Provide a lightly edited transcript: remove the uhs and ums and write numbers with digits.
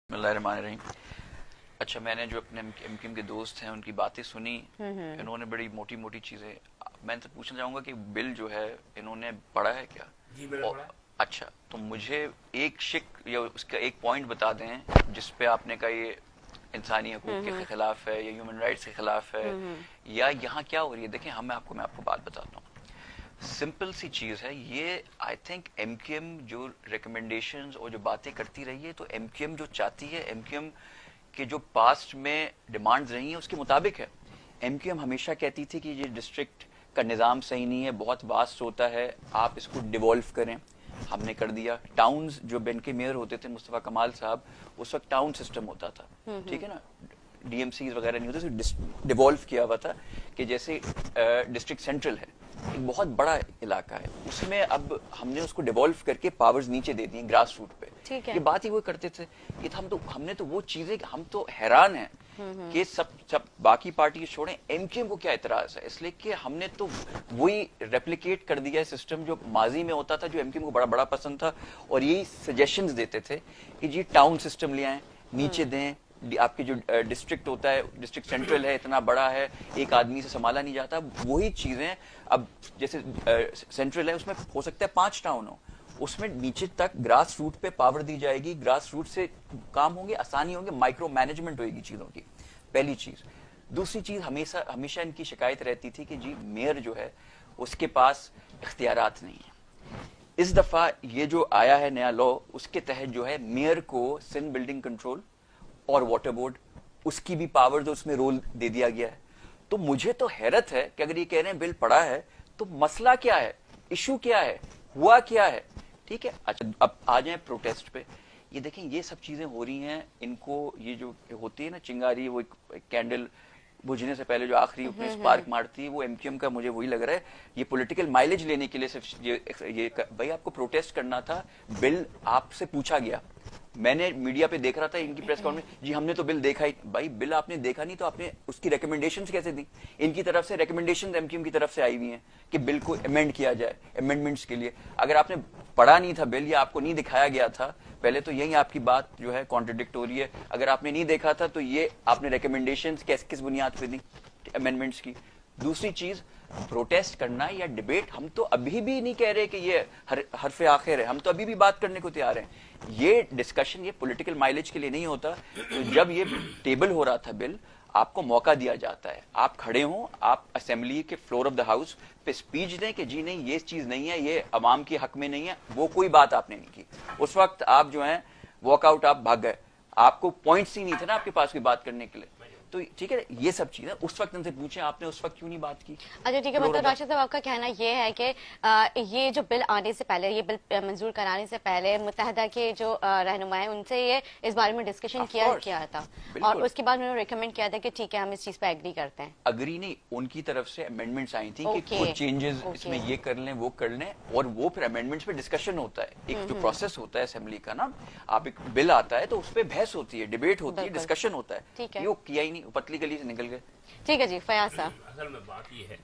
बिस्मिल्लाहिर्रहमानिर्रहीम। अच्छा, मैंने जो अपने एमक्यूएम के दोस्त हैं उनकी बातें सुनी, इन्होंने बड़ी मोटी मोटी चीजें, मैं तो पूछना चाहूंगा कि बिल जो है इन्होंने पढ़ा है क्या? जी मैंने पढ़ा। अच्छा, तो मुझे एक शिक या उसका एक पॉइंट बता दें जिसपे आपने कहा ये इंसानी हकूक के खिलाफ है या ह्यूमन राइट्स के खिलाफ है, या यहाँ क्या हो रही है। देखें, मैं आपको बात बताता हूँ। सिंपल सी चीज है ये। आई थिंक एमक्यूएम जो रिकमेंडेशंस और जो बातें करती रही है, तो एमक्यूएम जो चाहती है, एमक्यूएम के जो पास्ट में डिमांड्स रही हैं उसके मुताबिक है। एमक्यूएम हमेशा कहती थी कि ये डिस्ट्रिक्ट का निज़ाम सही नहीं है, बहुत वास्ट होता है, आप इसको डिवॉल्व करें। हमने कर दिया। टाउन्स, जो बेन के मेयर होते थे मुस्तफा कमाल साहब, उस वक्त टाउन सिस्टम होता था, ठीक है ना, डीएमसी वगैरह नहीं होते, डिवॉल्व किया हुआ था कि जैसे डिस्ट्रिक्ट सेंट्रल है, एक बहुत बड़ा इलाका है, उसमें अब हमने उसको डिवॉल्व करके पावर्स नीचे दे दिए ग्रास रूट पे। ये बात ही वो करते थे। ये हमने तो वो चीजें, हम तो हैरान हैं कि सब बाकी पार्टी छोड़ें, एमक्यूएम को क्या इतराज है, इसलिए कि हमने तो वही रेप्लिकेट कर दिया सिस्टम जो माजी में होता था, जो एमक्यूएम को बड़ा बड़ा पसंद था, और यही सजेशंस देते थे कि जी टाउन सिस्टम ले आए, नीचे दें, आपकी जो डिस्ट्रिक्ट होता है, डिस्ट्रिक्ट सेंट्रल है, इतना बड़ा है, एक आदमी से संभाला नहीं जाता। वही चीजें अब जैसे सेंट्रल है, उसमें हो सकता है 5 टाउन हो, उसमें नीचे तक ग्रास रूट पे पावर दी जाएगी, ग्रास रूट से काम होंगे, आसानी होंगे, माइक्रो मैनेजमेंट होगी चीजों की। पहली चीज। दूसरी चीज, हमेशा इनकी शिकायत रहती थी कि जी मेयर जो है उसके पास इख्तियारात नहीं है। इस दफा ये जो आया है नया लॉ, उसके तहत जो है मेयर को सिंध बिल्डिंग कंट्रोल और वाटर बोर्ड, उसकी भी पावर जो उसमें रोल दे दिया गया है। तो मुझे तो हैरत है कि अगर ये कह रहे हैं बिल पड़ा है, तो मसला क्या है, इशू क्या है, हुआ क्या है? ठीक है, अच्छा अब आ जाए प्रोटेस्ट पे। ये देखें, ये सब चीजें हो रही हैं, इनको ये जो होती है ना चिंगारी, वो एक कैंडल बुझने से पहले जो आखिरी उसमें स्पार्क मारती है, वो एमक्यूएम का मुझे वही लग रहा है। ये पॉलिटिकल माइलेज लेने के लिए सिर्फ ये भाई आपको प्रोटेस्ट करना था, बिल आपसे पूछा गया, मैंने मीडिया पे देख रहा था इनकी प्रेस कॉन्फ्रेंस, जी हमने तो बिल देखा ही। भाई बिल आपने देखा नहीं तो आपने उसकी रिकमेंडेशंस कैसे दी? इनकी तरफ से रिकमेंडेशंस एमक्यूएम की तरफ से आई हुई हैं कि बिल को अमेंड किया जाए, अमेंडमेंट्स के लिए। अगर आपने पढ़ा नहीं था बिल या आपको नहीं दिखाया गया था पहले, तो यही आपकी बात जो है कॉन्ट्रडिक्ट हो रही है। अगर आपने नहीं देखा था तो ये आपने रिकमेंडेशंस किस बुनियाद पे दी अमेंडमेंट्स की? दूसरी चीज, प्रोटेस्ट करना या डिबेट, हम तो अभी भी नहीं कह रहे कि ये हरफ आखिर है, हम तो अभी भी बात करने को तैयार हैं। ये डिस्कशन ये पॉलिटिकल माइलेज के लिए नहीं होता। तो जब ये टेबल हो रहा था बिल, आपको मौका दिया जाता है, आप खड़े हों, आप असेंबली के फ्लोर ऑफ द हाउस पे स्पीच दें कि जी नहीं ये चीज नहीं है, ये अवाम के हक में नहीं है। वो कोई बात आपने नहीं की। उस वक्त आप जो है वॉकआउट, आप भाग गए, आपको पॉइंट्स ही नहीं थे ना आपके पास कोई बात करने के लिए। तो ठीक है, ये सब चीजें उस वक्त उनसे पूछें, आपने उस वक्त क्यों नहीं बात की? अच्छा ठीक है, मतलब राशिद साहब आपका कहना ये है कि ये जो बिल आने से पहले, ये बिल मंजूर कराने से पहले मुत्तहदा के जो रहनुमा हैं उनसे ये इस बारे में डिस्कशन किया था, और उसके बाद उन्होंने रिकमेंड किया था कि ठीक है हम इस चीज पे एग्री करते हैं। अग्री नहीं, उनकी तरफ से अमेंडमेंट्स आई थी कि कुछ चेंजेस इसमें ये कर लें, वो कर लें, और वो फिर अमेंडमेंट्स पे डिस्कशन होता है। एक जो प्रोसेस होता है असेंबली का ना, आप एक बिल आता है तो उस पर बहस होती है, डिबेट होती है, डिस्कशन होता है। ठीक है, ये किया ही नहीं, पतली गली से निकल गए। ठीक है जी, फयाज साहब। असल में बात ये है